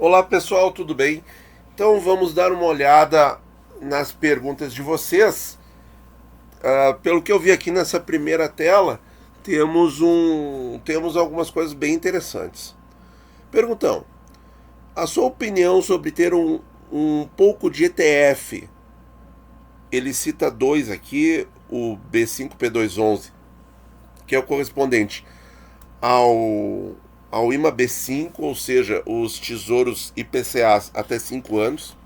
Olá pessoal, tudo bem? Então vamos dar uma olhada nas perguntas de vocês. Pelo que eu vi aqui nessa primeira tela, temos algumas coisas bem interessantes. Perguntão: a sua opinião sobre ter um pouco de ETF? Ele cita dois aqui, o B5P211, que é o correspondente ao, ao IMA B5, ou seja, os tesouros IPCAs até 5 anos,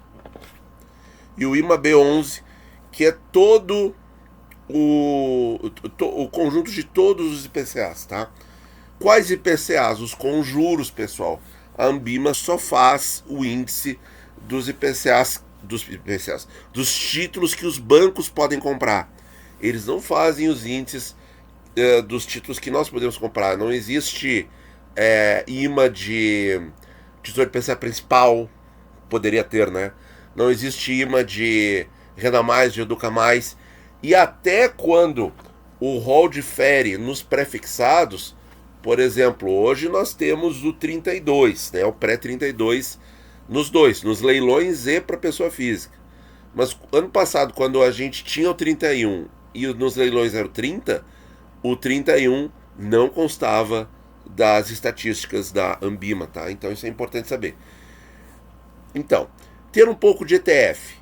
e o IMA B11, que é todo o conjunto de todos os IPCAs, tá? Quais IPCAs? Os conjuros, pessoal. A Ambima só faz o índice dos títulos que os bancos podem comprar. Eles não fazem os índices dos títulos que nós podemos comprar. Não existe IMA de tesouro IPCA principal, poderia ter, né? Não existe IMA de Renda Mais, de Educa Mais. E até quando o rol difere nos prefixados, por exemplo, hoje nós temos o 32, né, o pré-32 nos dois, nos leilões e para pessoa física. Mas ano passado, quando a gente tinha o 31 e nos leilões era o 31 não constava das estatísticas da Ambima, tá? Então isso é importante saber. Então, ter um pouco de ETF,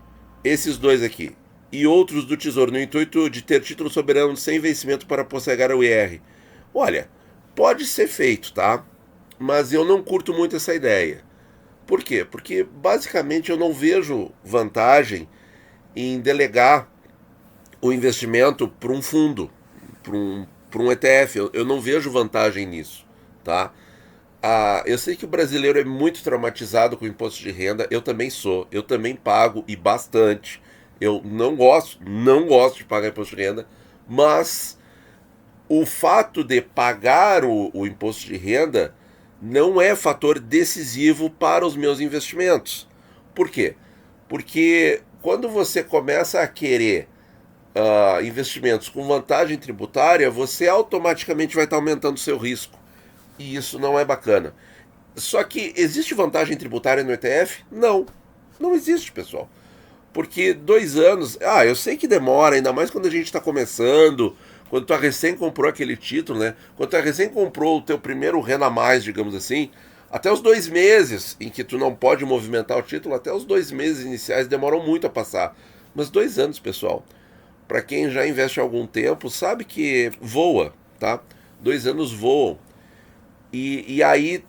esses dois aqui, e outros do Tesouro, no intuito de ter título soberano sem vencimento para postergar o IR. Olha, pode ser feito, tá? Mas eu não curto muito essa ideia. Por quê? Porque basicamente eu não vejo vantagem em delegar o investimento para um fundo, para um ETF. Eu não vejo vantagem nisso, tá? Eu sei que o brasileiro é muito traumatizado com o imposto de renda, eu também sou, eu também pago e bastante. Eu não gosto de pagar imposto de renda, mas o fato de pagar o imposto de renda não é fator decisivo para os meus investimentos. Por quê? Porque quando você começa a querer investimentos com vantagem tributária, você automaticamente vai estar aumentando o seu risco. E isso não é bacana. Só que existe vantagem tributária no ETF? Não. Não existe, pessoal. Porque 2 anos, eu sei que demora, ainda mais quando a gente está começando, quando tu recém comprou aquele título, né? Quando tu recém comprou o teu primeiro Renda Mais, digamos assim, até os 2 meses em que tu não pode movimentar o título, até os 2 meses iniciais demoram muito a passar. Mas 2 anos, pessoal, para quem já investe há algum tempo, sabe que voa, tá? 2 anos voam. E aí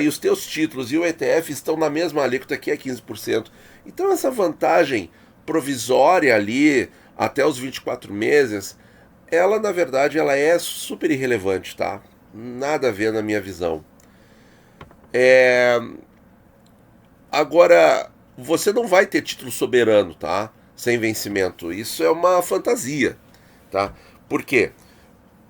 os teus títulos e o ETF estão na mesma alíquota que é 15%. Então essa vantagem provisória ali até os 24 meses, ela na verdade ela é super irrelevante, tá? Nada a ver na minha visão. É... Agora, você não vai ter título soberano, tá? Sem vencimento. Isso é uma fantasia, tá? Por quê?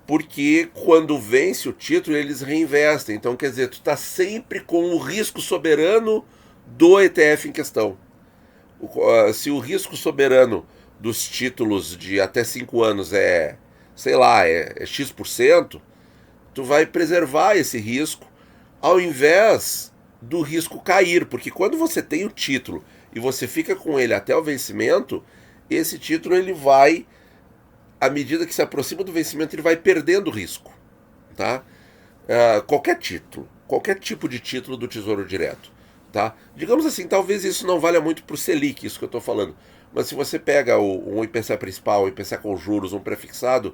Porque quando vence o título, eles reinvestem. Então, quer dizer, tu está sempre com o risco soberano do ETF em questão. Se o risco soberano dos títulos de até 5 anos sei lá, é X%, tu vai preservar esse risco ao invés do risco cair. Porque quando você tem o título e você fica com ele até o vencimento, esse título ele vai, à medida que se aproxima do vencimento, ele vai perdendo risco, tá? Qualquer tipo de título do Tesouro Direto, tá? Digamos assim, talvez isso não valha muito para o Selic, isso que eu estou falando, mas se você pega um IPCA principal, um IPCA com juros, um prefixado,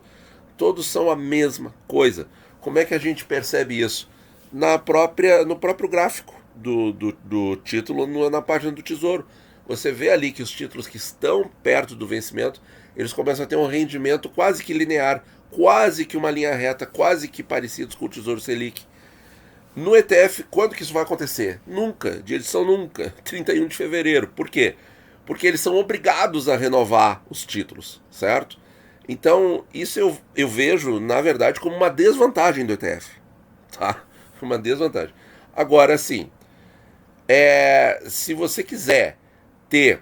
todos são a mesma coisa. Como é que a gente percebe isso? No próprio gráfico do título, na página do Tesouro. Você vê ali que os títulos que estão perto do vencimento, eles começam a ter um rendimento quase que linear, quase que uma linha reta, quase que parecidos com o Tesouro Selic. No ETF, quando que isso vai acontecer? Nunca, de edição nunca, 31 de fevereiro. Por quê? Porque eles são obrigados a renovar os títulos, certo? Então, isso eu vejo, na verdade, como uma desvantagem do ETF, tá? Uma desvantagem. Agora, sim, se você quiser ter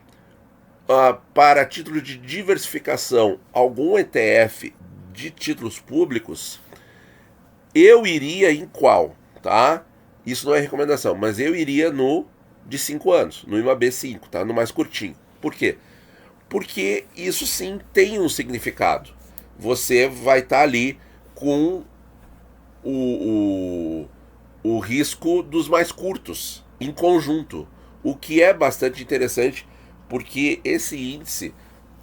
para título de diversificação algum ETF de títulos públicos, eu iria em qual, tá? Isso não é recomendação, mas eu iria no de 5 anos, no IMAB 5, tá? No mais curtinho. Por quê? Porque isso sim tem um significado. Você vai estar ali com o risco dos mais curtos, em conjunto. O que é bastante interessante, porque esse índice,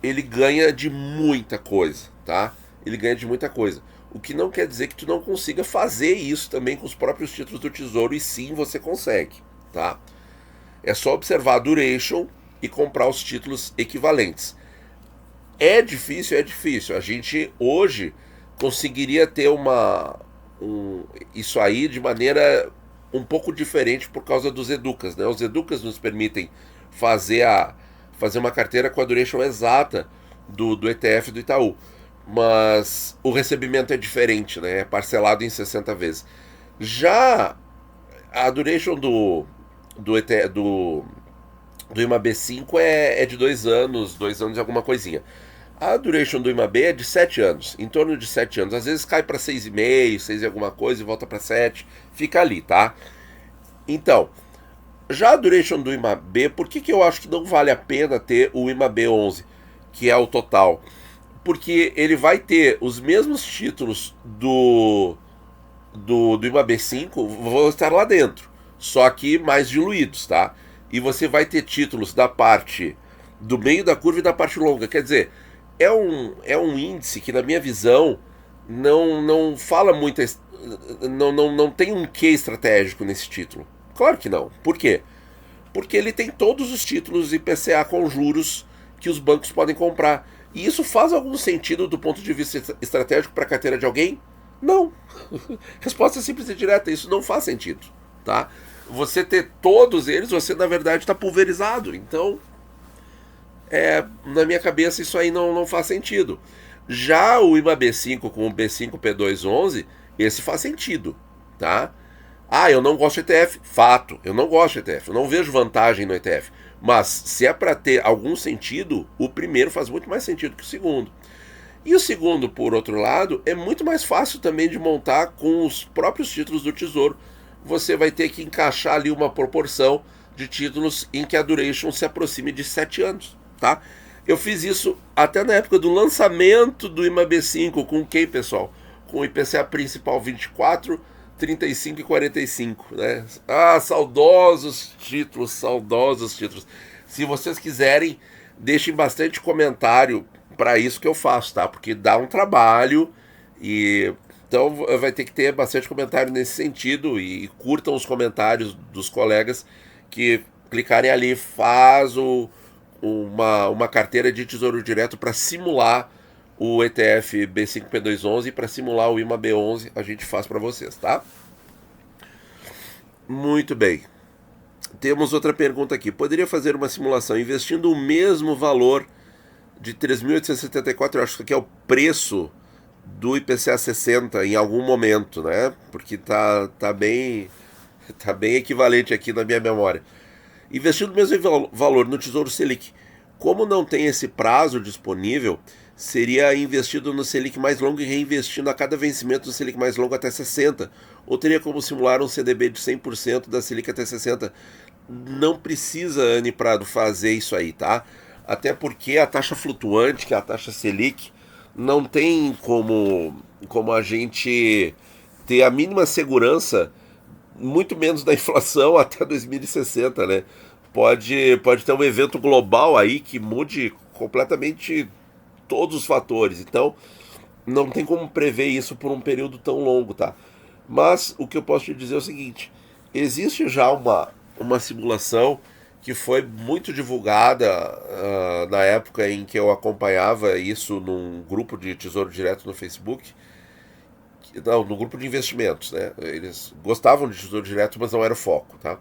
ele ganha de muita coisa, tá? Ele ganha de muita coisa. O que não quer dizer que tu não consiga fazer isso também com os próprios títulos do Tesouro, e sim você consegue, tá? É só observar a duration e comprar os títulos equivalentes. É difícil, é difícil. A gente hoje conseguiria ter isso aí de maneira um pouco diferente por causa dos Educas, né? Os Educas nos permitem fazer, fazer uma carteira com a duration exata do ETF do Itaú. Mas o recebimento é diferente, né? É parcelado em 60 vezes. Já a duration do IMAB 5 é de 2 anos e alguma coisinha. A duration do IMAB é de 7 anos, em torno de 7 anos. Às vezes cai para 6,5, 6 e alguma coisa e volta para 7, fica ali, tá? Então, já a duration do IMAB, por que eu acho que não vale a pena ter o IMAB 11, que é o total? Porque ele vai ter os mesmos títulos do IMAB 5, vão estar lá dentro, só que mais diluídos, tá? E você vai ter títulos da parte do meio da curva e da parte longa. Quer dizer, é um índice que, na minha visão, não fala muito. Não tem um quê estratégico nesse título. Claro que não. Por quê? Porque ele tem todos os títulos IPCA com juros que os bancos podem comprar. E isso faz algum sentido do ponto de vista estratégico para a carteira de alguém? Não. Resposta simples e direta, isso não faz sentido, tá? Você ter todos eles, você na verdade está pulverizado. Então, na minha cabeça isso aí não faz sentido. Já o IMAB 5 com o B5 P211, esse faz sentido, tá? Ah, eu não gosto de ETF. Fato, eu não gosto de ETF. Eu não vejo vantagem no ETF. Mas se é para ter algum sentido, o primeiro faz muito mais sentido que o segundo. E o segundo, por outro lado, é muito mais fácil também de montar com os próprios títulos do Tesouro. Você vai ter que encaixar ali uma proporção de títulos em que a duration se aproxime de 7 anos, tá? Eu fiz isso até na época do lançamento do IMAB 5, com quem, pessoal? Com o IPCA principal 24, 35 e 45, né? Ah, saudosos títulos, saudosos títulos. Se vocês quiserem, deixem bastante comentário para isso que eu faço, tá? Porque dá um trabalho e então vai ter que ter bastante comentário nesse sentido, e curtam os comentários dos colegas que clicarem ali, faz uma carteira de tesouro direto para simular o ETF B5P211 e para simular o IMAB11 a gente faz para vocês, tá? Muito bem. Temos outra pergunta aqui. Poderia fazer uma simulação investindo o mesmo valor de 3.874, eu acho que aqui é o preço do IPCA 60 em algum momento, né? Porque tá bem equivalente aqui na minha memória. Investindo o mesmo valor no Tesouro Selic, como não tem esse prazo disponível, seria investido no Selic mais longo e reinvestindo a cada vencimento do Selic mais longo até 60, ou teria como simular um CDB de 100% da Selic até 60. Não precisa, Anne Prado, fazer isso aí, tá? Até porque a taxa flutuante, que é a taxa Selic, não tem como a gente ter a mínima segurança, muito menos da inflação até 2060, né? Pode ter um evento global aí que mude completamente todos os fatores. Então, não tem como prever isso por um período tão longo, tá? Mas o que eu posso te dizer é o seguinte: existe já uma simulação que foi muito divulgada na época em que eu acompanhava isso num grupo de Tesouro Direto no Facebook. Não, no grupo de investimentos, né? Eles gostavam de Tesouro Direto, mas não era o foco, tá?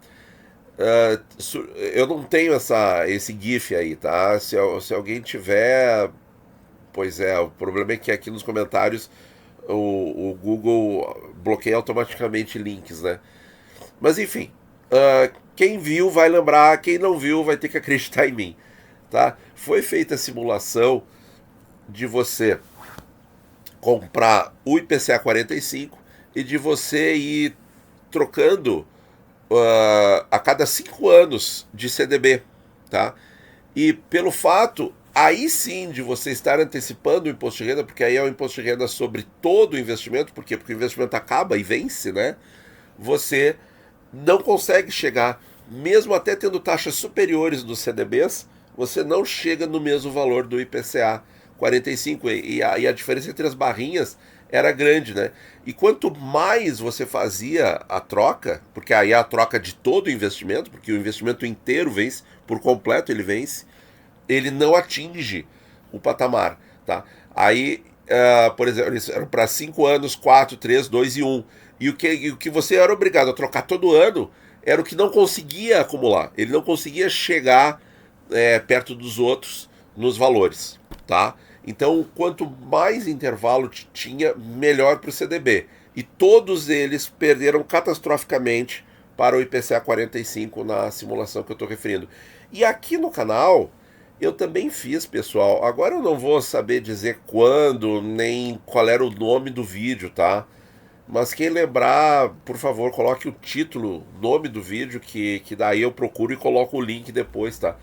Eu não tenho esse GIF aí, tá? Se alguém tiver, pois é, o problema é que aqui nos comentários o Google bloqueia automaticamente links, né? Mas enfim, quem viu vai lembrar, quem não viu vai ter que acreditar em mim, tá? Foi feita a simulação de você comprar o IPCA 45 e de você ir trocando a cada 5 anos de CDB, tá? E pelo fato, aí sim, de você estar antecipando o imposto de renda, porque aí é o imposto de renda sobre todo o investimento, por quê? Porque o investimento acaba e vence, né? Você não consegue chegar, mesmo até tendo taxas superiores dos CDBs, você não chega no mesmo valor do IPCA 45, e a diferença entre as barrinhas era grande, né? E quanto mais você fazia a troca, porque aí é a troca de todo o investimento, porque o investimento inteiro vence, por completo ele vence, ele não atinge o patamar, tá? Aí, por exemplo, eles eram para 5 anos, 4, 3, 2 e 1. E o que você era obrigado a trocar todo ano era o que não conseguia acumular. Ele não conseguia chegar perto dos outros nos valores, tá? Então, quanto mais intervalo tinha, melhor para o CDB. E todos eles perderam catastroficamente para o IPCA 45 na simulação que eu estou referindo. E aqui no canal, eu também fiz, pessoal. Agora eu não vou saber dizer quando, nem qual era o nome do vídeo, tá? Mas quem lembrar, por favor, coloque o título, nome do vídeo, que daí eu procuro e coloco o link depois, tá?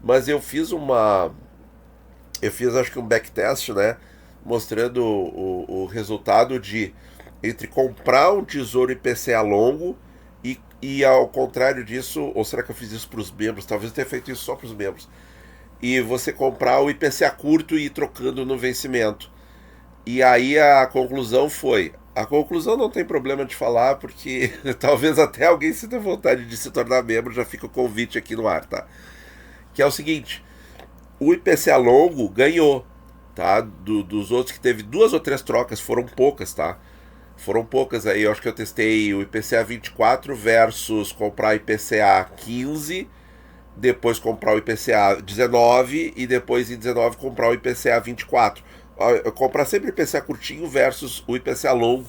Mas eu fiz acho que um backtest, né? Mostrando o resultado de entre comprar um tesouro IPCA longo e ao contrário disso, ou será que eu fiz isso para os membros? Talvez eu tenha feito isso só para os membros. E você comprar o IPCA curto e ir trocando no vencimento. E aí a conclusão foi... A conclusão não tem problema de falar, porque talvez até alguém sinta vontade de se tornar membro, já fica o convite aqui no ar, tá? Que é o seguinte, o IPCA longo ganhou, tá? Dos outros que teve 2 ou 3 trocas, foram poucas, tá? Foram poucas aí, eu acho que eu testei o IPCA 24 versus comprar IPCA 15, depois comprar o IPCA 19 e depois em 19 comprar o IPCA 24. Comprar sempre o IPCA curtinho versus o IPCA longo,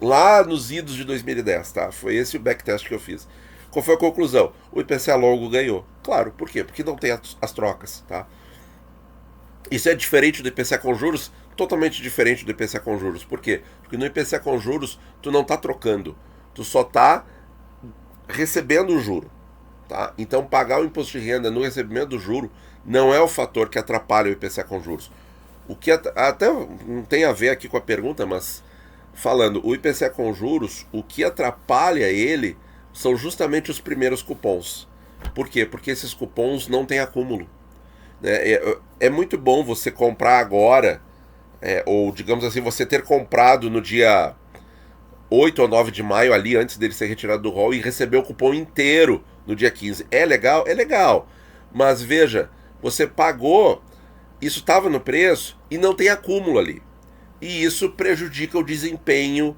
lá nos idos de 2010, tá? Foi esse o backtest que eu fiz. Qual foi a conclusão? O IPCA longo ganhou. Claro, por quê? Porque não tem as trocas, tá? Isso é diferente do IPCA com juros, totalmente diferente do IPCA com juros. Por quê? Porque no IPCA com juros, tu não tá trocando, tu só tá recebendo o juro, tá? Então pagar o imposto de renda no recebimento do juro não é o fator que atrapalha o IPCA com juros. O que até não tem a ver aqui com a pergunta, mas falando, o IPCA com juros, o que atrapalha ele são justamente os primeiros cupons. Por quê? Porque esses cupons não têm acúmulo. É muito bom você comprar agora, ou digamos assim, você ter comprado no dia 8 ou 9 de maio, ali antes dele ser retirado do rol, e receber o cupom inteiro no dia 15. É legal? É legal. Mas veja, você pagou... Isso estava no preço e não tem acúmulo ali. E isso prejudica o desempenho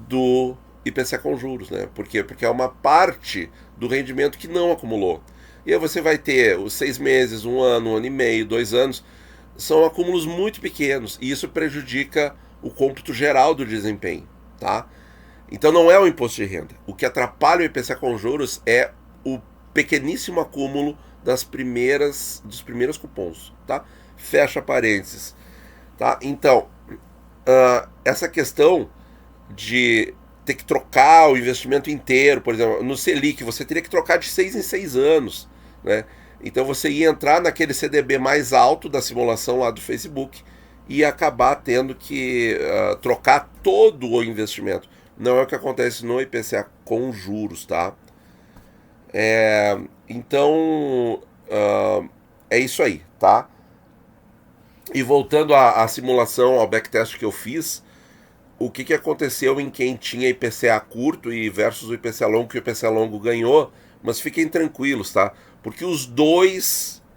do IPCA com juros, né? Por quê? Porque é uma parte do rendimento que não acumulou. E aí você vai ter os 6 meses, 1 ano, 1 ano e meio, 2 anos. São acúmulos muito pequenos. E isso prejudica o cômputo geral do desempenho, tá? Então não é o imposto de renda. O que atrapalha o IPCA com juros é o pequeníssimo acúmulo dos primeiros cupons, tá? Fecha parênteses, tá? Então, essa questão de ter que trocar o investimento inteiro, por exemplo, no Selic, você teria que trocar de 6 em 6 anos, né? Então você ia entrar naquele CDB mais alto da simulação lá do Facebook e acabar tendo que trocar todo o investimento. Não é o que acontece no IPCA com juros, tá? Então, é isso aí, tá? E voltando à simulação, ao backtest que eu fiz, o que aconteceu em quem tinha IPCA curto e versus o IPCA longo, que o IPCA longo ganhou, mas fiquem tranquilos, tá? Porque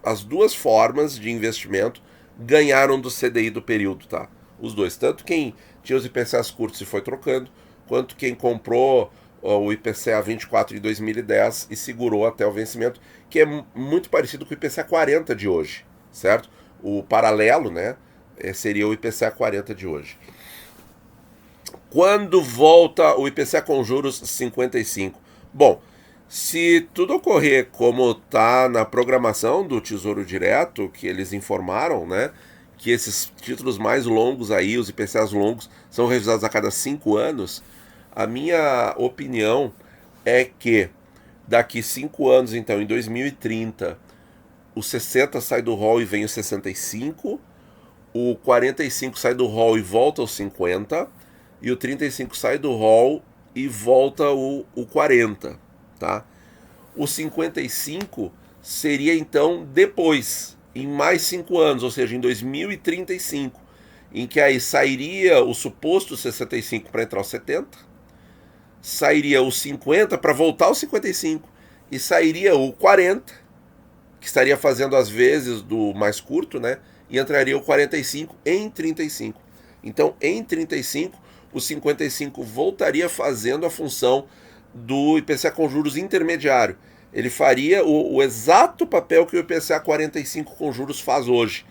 as duas formas de investimento ganharam do CDI do período, tá? Os dois, tanto quem tinha os IPCAs curtos e foi trocando, quanto quem comprou o IPCA 24 de 2010 e segurou até o vencimento, que é muito parecido com o IPCA 40 de hoje, certo? O paralelo, né, seria o IPCA 40 de hoje. Quando volta o IPCA com juros 55? Bom, se tudo ocorrer como está na programação do Tesouro Direto, que eles informaram, né, que esses títulos mais longos aí, os IPCAs longos, são revisados a cada 5 anos, a minha opinião é que Daqui 5 anos, então, em 2030, o 60 sai do rol e vem o 65, o 45 sai do rol e volta ao 50, e o 35 sai do rol e volta o 40, tá? O 55 seria então depois, em mais 5 anos, ou seja, em 2035, em que aí sairia o suposto 65 para entrar o 70, sairia o 50 para voltar ao 55, e sairia o 40, que estaria fazendo as vezes do mais curto, né? E entraria o 45 em 35. Então, em 35, o 55 voltaria fazendo a função do IPCA com juros intermediário. Ele faria o exato papel que o IPCA 45 com juros faz hoje,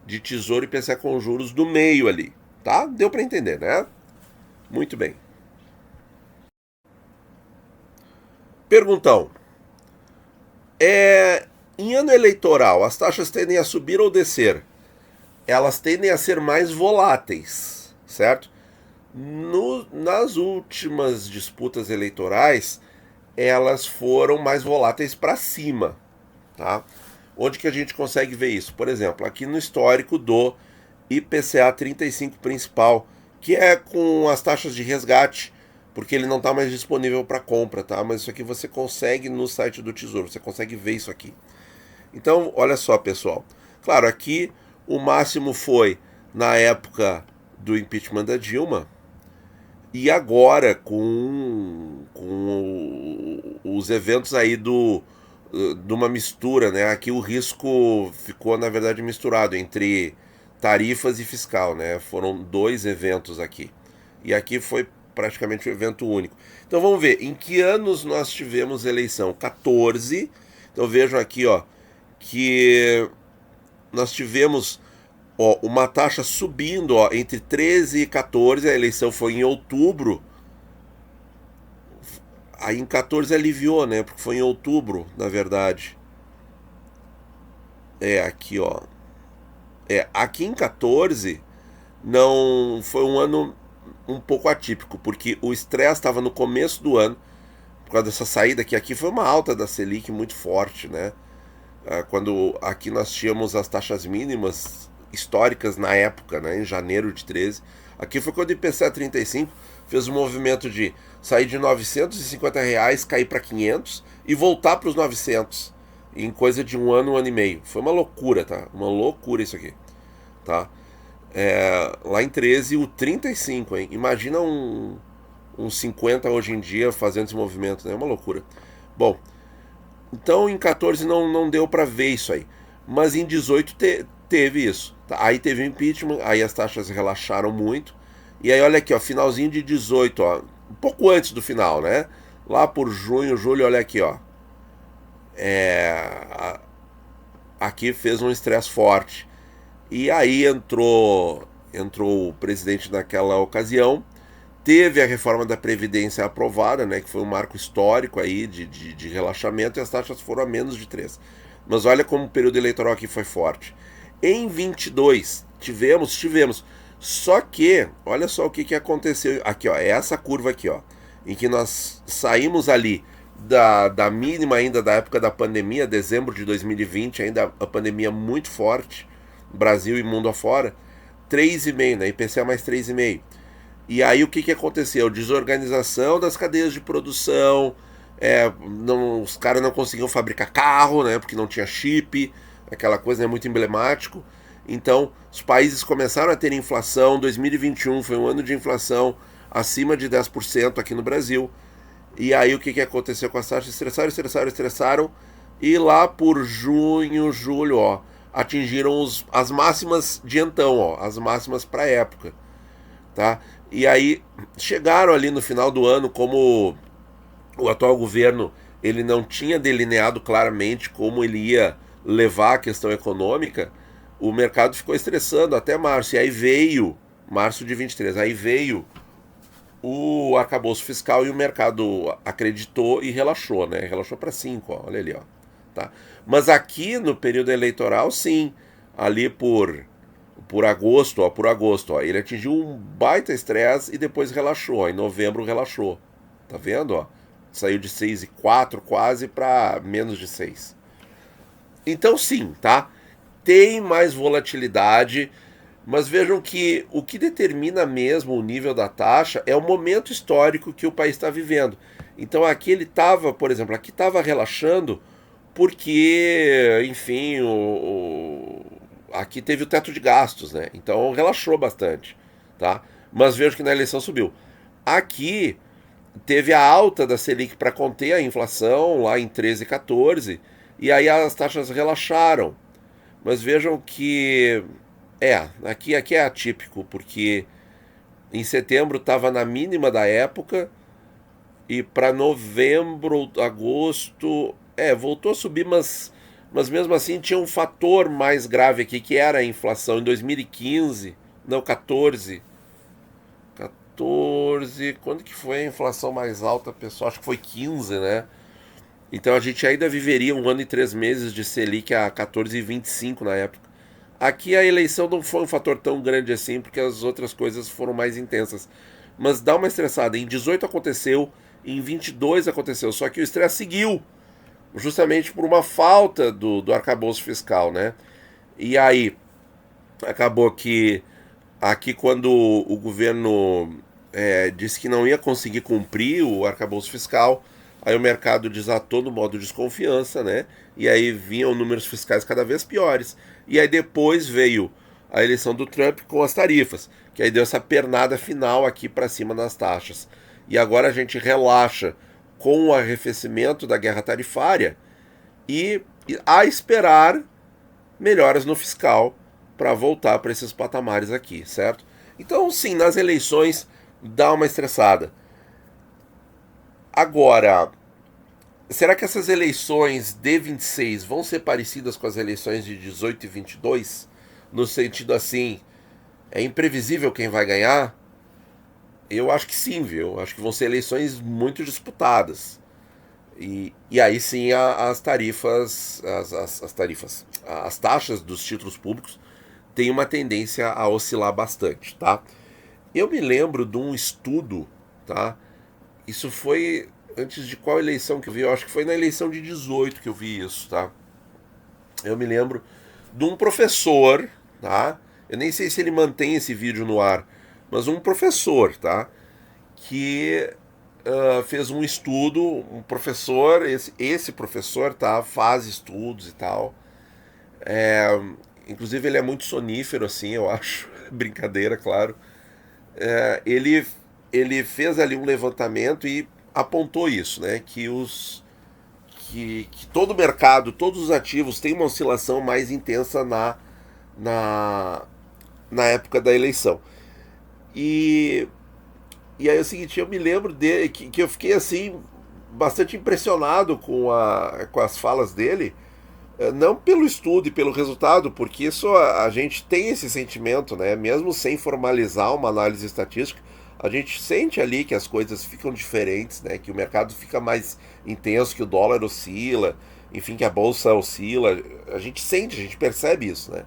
de tesouro e IPCA com juros do meio ali, tá? Deu para entender, né? Muito bem. Perguntão. Em ano eleitoral, as taxas tendem a subir ou descer? Elas tendem a ser mais voláteis, certo? Nas últimas disputas eleitorais, elas foram mais voláteis para cima, tá? Onde que a gente consegue ver isso? Por exemplo, aqui no histórico do IPCA 35 principal, que é com as taxas de resgate, porque ele não está mais disponível para compra, tá? Mas isso aqui você consegue no site do Tesouro, você consegue ver isso aqui. Então, olha só, pessoal. Claro, aqui o máximo foi na época do impeachment da Dilma, e agora com os eventos aí de uma mistura, né? Aqui o risco ficou, na verdade, misturado entre tarifas e fiscal, né? Foram 2 eventos aqui. E aqui foi praticamente um evento único. Então vamos ver, em que anos nós tivemos eleição? 14. Então vejam aqui, ó, que nós tivemos, ó, uma taxa subindo, ó, entre 13 e 14, a eleição foi em outubro. Aí em 14 aliviou, né? Porque foi em outubro, na verdade. Aqui, ó. Aqui em 14 não foi um ano um pouco atípico, porque o estresse estava no começo do ano, por causa dessa saída que aqui foi uma alta da Selic muito forte, né? Quando aqui nós tínhamos as taxas mínimas históricas na época, né, em janeiro de 13. Aqui foi quando o IPCA 35 fez um movimento de sair de R$ 950, cair para 500 e voltar para os 900 em coisa de um ano e meio. Foi uma loucura, tá? Uma loucura isso aqui, tá? Lá em 13, o 35, hein? Imagina um 50 hoje em dia fazendo esse movimento, né? É uma loucura. Bom, então em 14 não deu para ver isso aí. Mas em 18 teve isso. Tá? Aí teve o impeachment, aí as taxas relaxaram muito. E aí olha aqui, ó, finalzinho de 18, ó, um pouco antes do final, né? Lá por junho, julho, olha aqui, ó. Aqui fez um estresse forte. E aí entrou o presidente naquela ocasião. Teve a reforma da Previdência aprovada, né, que foi um marco histórico aí de relaxamento, e as taxas foram a menos de 3. Mas olha como o período eleitoral aqui foi forte. Em 22, tivemos. Só que, olha só o que aconteceu. Aqui, ó, é essa curva aqui, ó, em que nós saímos ali da mínima ainda da época da pandemia, dezembro de 2020, ainda a pandemia muito forte, Brasil e mundo afora, 3,5, né, IPCA mais 3,5. E aí o que aconteceu? Desorganização das cadeias de produção, os caras não conseguiam fabricar carro, né, porque não tinha chip, aquela coisa, né, muito emblemático. Então os países começaram a ter inflação. 2021 foi um ano de inflação acima de 10% aqui no Brasil. E aí o que aconteceu com as taxas? Estressaram, e lá por junho, julho, ó, atingiram as máximas de então, ó, as máximas para a época, tá? E aí chegaram ali no final do ano, como o atual governo ele não tinha delineado claramente como ele ia levar a questão econômica, o mercado ficou estressando até março. E aí veio, março de 23, aí veio o arcabouço fiscal e o mercado acreditou e relaxou, né? Relaxou para 5, ó, olha ali, ó, tá? Mas aqui no período eleitoral, sim, ali por agosto, ó, ele atingiu um baita estresse e depois relaxou, ó, em novembro relaxou, tá vendo, ó? Saiu de 6,4 quase para menos de 6. Então sim, tá? Tem mais volatilidade, mas vejam que o que determina mesmo o nível da taxa é o momento histórico que o país está vivendo. Então aqui ele estava, por exemplo, aqui estava relaxando porque, enfim, aqui teve o teto de gastos, né? Então relaxou bastante, tá? Mas vejo que na eleição subiu. Aqui teve a alta da Selic para conter a inflação lá em 13, 14, e aí as taxas relaxaram. Mas vejam que aqui é atípico, porque em setembro estava na mínima da época e para novembro, agosto, voltou a subir, mas mesmo assim tinha um fator mais grave aqui, que era a inflação em 2015, não, 14. 14, quando que foi a inflação mais alta, pessoal? Acho que foi 15, né? Então a gente ainda viveria 1 ano e 3 meses de Selic a 14,25 na época. Aqui a eleição não foi um fator tão grande assim, porque as outras coisas foram mais intensas. Mas dá uma estressada. Em 18 aconteceu, em 22 aconteceu, só que o estresse seguiu, justamente por uma falta do arcabouço fiscal, né? E aí, acabou que aqui quando o governo disse que não ia conseguir cumprir o arcabouço fiscal, aí o mercado desatou no modo desconfiança, né? E aí vinham números fiscais cada vez piores. E aí depois veio a eleição do Trump com as tarifas, que aí deu essa pernada final aqui para cima nas taxas. E agora a gente relaxa com o arrefecimento da guerra tarifária e a esperar melhoras no fiscal para voltar para esses patamares aqui, certo? Então, sim, nas eleições dá uma estressada. Agora, será que essas eleições de 26 vão ser parecidas com as eleições de 18 e 22? No sentido assim, é imprevisível quem vai ganhar? Eu acho que sim, viu? Acho que vão ser eleições muito disputadas. E aí sim as tarifas, as taxas dos títulos públicos têm uma tendência a oscilar bastante, tá? Eu me lembro de um estudo, tá? Isso foi antes de qual eleição que eu vi? Eu acho que foi na eleição de 18 que eu vi isso, tá? Eu me lembro de um professor, tá? Eu nem sei se ele mantém esse vídeo no ar, mas um professor, tá? Que fez um estudo, um professor, esse professor, tá? Faz estudos e tal. Inclusive ele é muito sonífero, assim, eu acho. Brincadeira, claro. Ele fez ali um levantamento e apontou isso, né? Que todo o mercado, todos os ativos têm uma oscilação mais intensa na época da eleição. E aí é o seguinte, eu me lembro que eu fiquei assim bastante impressionado com as falas dele, não pelo estudo e pelo resultado, porque isso a gente tem esse sentimento, né? Mesmo sem formalizar uma análise estatística, a gente sente ali que as coisas ficam diferentes, né? Que o mercado fica mais intenso, que o dólar oscila, enfim, que a bolsa oscila. A gente sente, a gente percebe isso, né?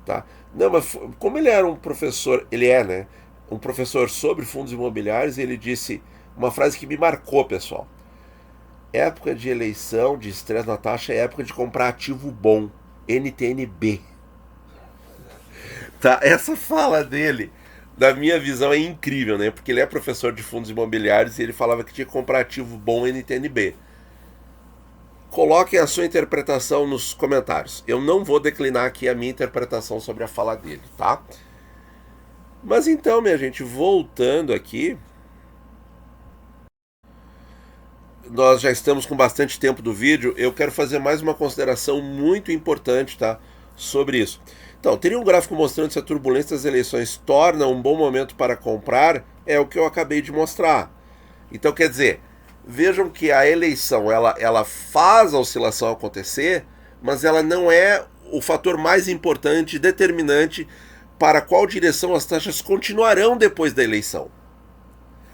Tá? Não, mas como ele era um professor, ele é, né? Um professor sobre fundos imobiliários, ele disse uma frase que me marcou, pessoal. Época de eleição, de estresse na taxa, é época de comprar ativo bom, NTNB. Tá? Essa fala dele, da minha visão, é incrível, né? Porque ele é professor de fundos imobiliários e ele falava que tinha que comprar ativo bom NTNB. Coloquem a sua interpretação nos comentários. Eu não vou declinar aqui a minha interpretação sobre a fala dele, tá? Mas então, minha gente, voltando aqui, nós já estamos com bastante tempo do vídeo, eu quero fazer mais uma consideração muito importante, tá, sobre isso. Então, teria um gráfico mostrando se a turbulência das eleições torna um bom momento para comprar, é o que eu acabei de mostrar. Então, quer dizer, vejam que a eleição, ela faz a oscilação acontecer, mas ela não é o fator mais importante, determinante para qual direção as taxas continuarão depois da eleição.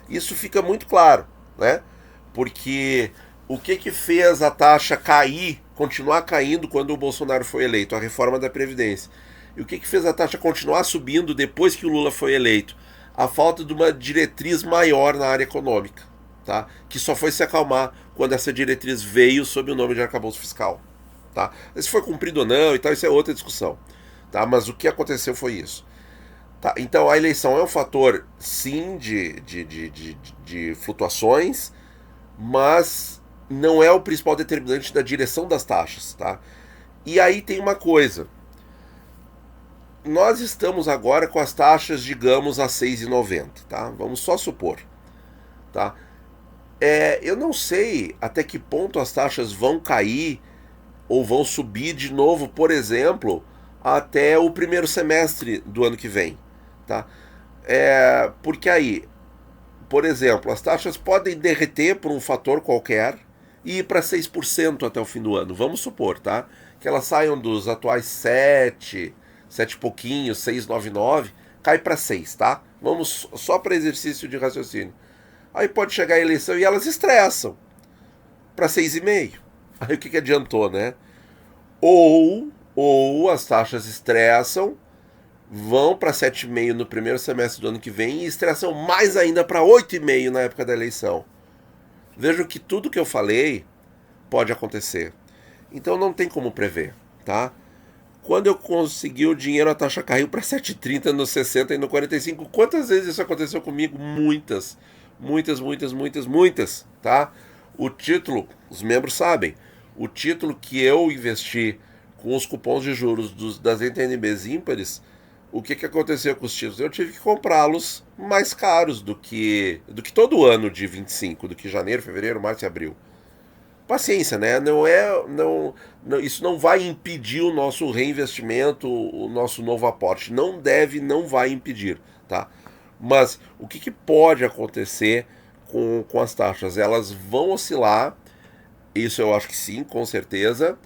Isso fica muito claro, né? Porque o que fez a taxa cair, continuar caindo quando o Bolsonaro foi eleito? A reforma da Previdência. E o que fez a taxa continuar subindo depois que o Lula foi eleito? A falta de uma diretriz maior na área econômica. tá? Que só foi se acalmar quando essa diretriz veio sob o nome de arcabouço fiscal. Tá? Se foi cumprido ou não e tal, isso é outra discussão. Tá? Mas o que aconteceu foi isso. Tá? Então a eleição é um fator, sim, de flutuações, mas não é o principal determinante da direção das taxas. Tá? E aí tem uma coisa. Nós estamos agora com as taxas, digamos, a 6,90, tá? Vamos só supor, tá? Eu não sei até que ponto as taxas vão cair ou vão subir de novo, por exemplo, até o primeiro semestre do ano que vem, tá? Porque aí, por exemplo, as taxas podem derreter por um fator qualquer e ir para 6% até o fim do ano. Vamos supor, tá? Que elas saiam dos atuais 7 e pouquinho, 6,99, cai para 6, tá? Vamos só para exercício de raciocínio. Aí pode chegar a eleição e elas estressam para 6,5. Aí o que adiantou, né? Ou as taxas estressam, vão para 7,5 no primeiro semestre do ano que vem e estressam mais ainda para 8,5 na época da eleição. Vejam que tudo que eu falei pode acontecer. Então não tem como prever, tá? Quando eu consegui o dinheiro, a taxa caiu para 7,30 no 60 e no 45. Quantas vezes isso aconteceu comigo? Muitas. Muitas, muitas, muitas, muitas, tá? O título, os membros sabem, o título que eu investi com os cupons de juros das NTNBs ímpares, o que aconteceu com os títulos? Eu tive que comprá-los mais caros do que todo ano de 25, do que janeiro, fevereiro, março e abril. Paciência, né? Não, isso não vai impedir o nosso reinvestimento, o nosso novo aporte. Não deve, não vai impedir, tá? Mas o que pode acontecer com as taxas? Elas vão oscilar, isso eu acho que sim, com certeza.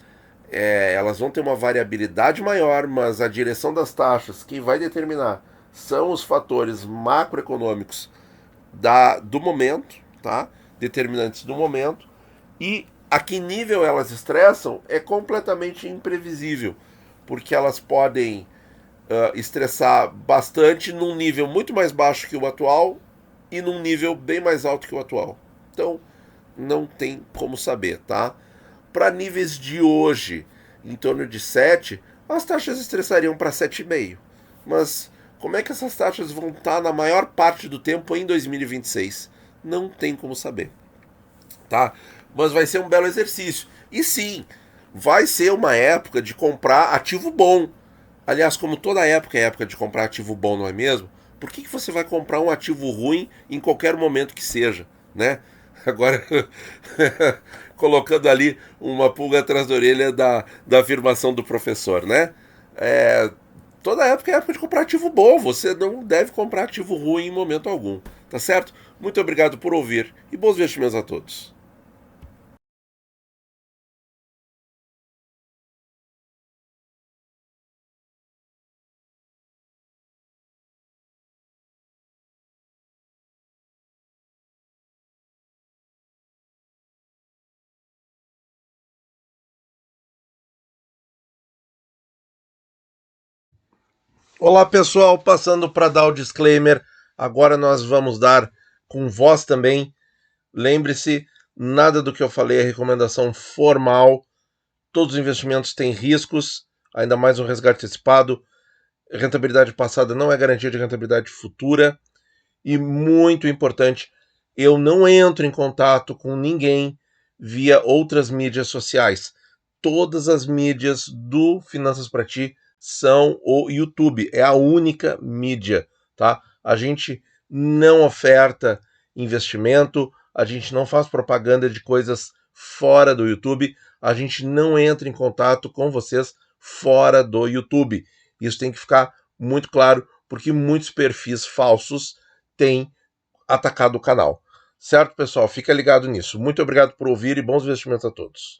Elas vão ter uma variabilidade maior, mas a direção das taxas, quem vai determinar são os fatores macroeconômicos do momento, tá? Determinantes do momento. E a que nível elas estressam é completamente imprevisível, porque elas podem estressar bastante num nível muito mais baixo que o atual e num nível bem mais alto que o atual. Então, não tem como saber, tá? Para níveis de hoje, em torno de 7, as taxas estressariam para 7,5. Mas como é que essas taxas vão estar na maior parte do tempo em 2026? Não tem como saber, tá? Mas vai ser um belo exercício. E sim, vai ser uma época de comprar ativo bom. Aliás, como toda época é época de comprar ativo bom, não é mesmo? Por que você vai comprar um ativo ruim em qualquer momento que seja, né? Agora, colocando ali uma pulga atrás da orelha da afirmação do professor, né? Toda época é época de comprar ativo bom. Você não deve comprar ativo ruim em momento algum, tá certo? Muito obrigado por ouvir e bons investimentos a todos. Olá pessoal, passando para dar o disclaimer, agora nós vamos dar com voz também. Lembre-se, nada do que eu falei é recomendação formal, todos os investimentos têm riscos, ainda mais um resgate antecipado, rentabilidade passada não é garantia de rentabilidade futura, e muito importante, eu não entro em contato com ninguém via outras mídias sociais. Todas as mídias do Finanças para Ti são o YouTube, é a única mídia, tá? A gente não oferta investimento, a gente não faz propaganda de coisas fora do YouTube, a gente não entra em contato com vocês fora do YouTube. Isso tem que ficar muito claro, porque muitos perfis falsos têm atacado o canal. Certo, pessoal? Fica ligado nisso. Muito obrigado por ouvir e bons investimentos a todos.